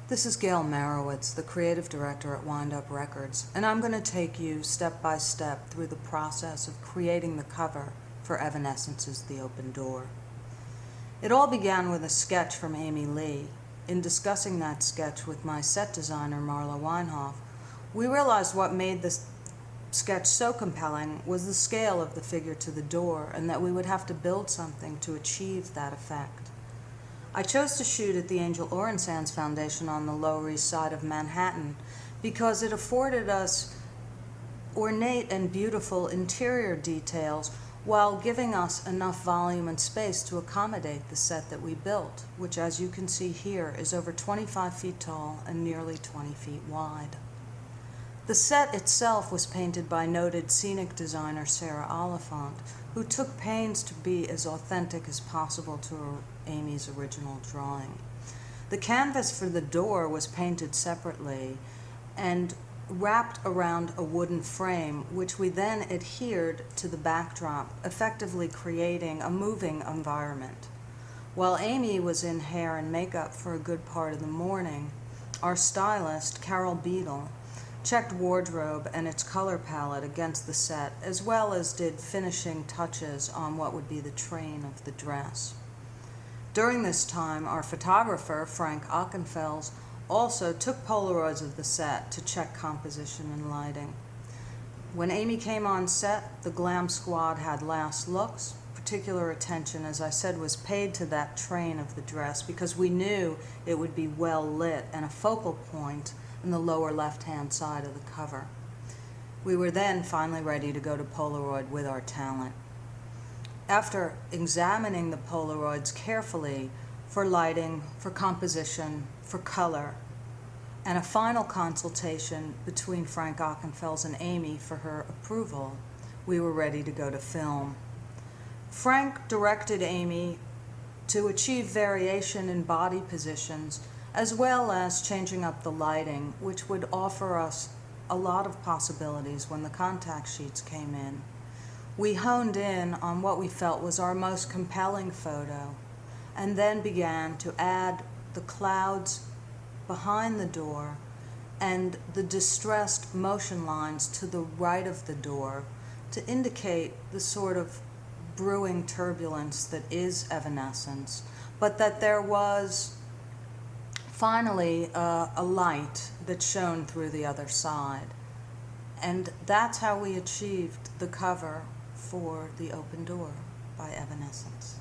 This is Gail Marowitz, the creative director at Wind Up Records, and I'm going to take you step by step through the process of creating the cover for Evanescence's The Open Door. It all began with a sketch from Amy Lee. In discussing that sketch with my set designer, Marla Weinhoff, we realized what made this sketch so compelling was the scale of the figure to the door, and that we would have to build something to achieve that effect. I chose to shoot at the Angel Orensands Foundation on the Lower East Side of Manhattan because it afforded us ornate and beautiful interior details while giving us enough volume and space to accommodate the set that we built, which, as you can see here, is over 25 feet tall and nearly 20 feet wide. The set itself was painted by noted scenic designer Sarah Oliphant, who took pains to be as authentic as possible to Amy's original drawing. The canvas for the door was painted separately and wrapped around a wooden frame, which we then adhered to the backdrop, effectively creating a moving environment. While Amy was in hair and makeup for a good part of the morning, our stylist, Carol Beadle, checked wardrobe and its color palette against the set, as well as did finishing touches on what would be the train of the dress. During this time, our photographer, Frank Ockenfels, also took Polaroids of the set to check composition and lighting. When Amy came on set, the glam squad had last looks. Particular attention, as I said, was paid to that train of the dress because we knew it would be well lit and a focal point in the lower left-hand side of the cover. We were then finally ready to go to Polaroid with our talent. After examining the Polaroids carefully for lighting, for composition, for color, and a final consultation between Frank Ockenfels and Amy for her approval, we were ready to go to film. Frank directed Amy to achieve variation in body positions, as well as changing up the lighting, which would offer us a lot of possibilities when the contact sheets came in. We honed in on what we felt was our most compelling photo, and then began to add the clouds behind the door and the distressed motion lines to the right of the door to indicate the sort of brewing turbulence that is Evanescence, but that there was finally a light that shone through the other side. And that's how we achieved the cover for The Open Door by Evanescence.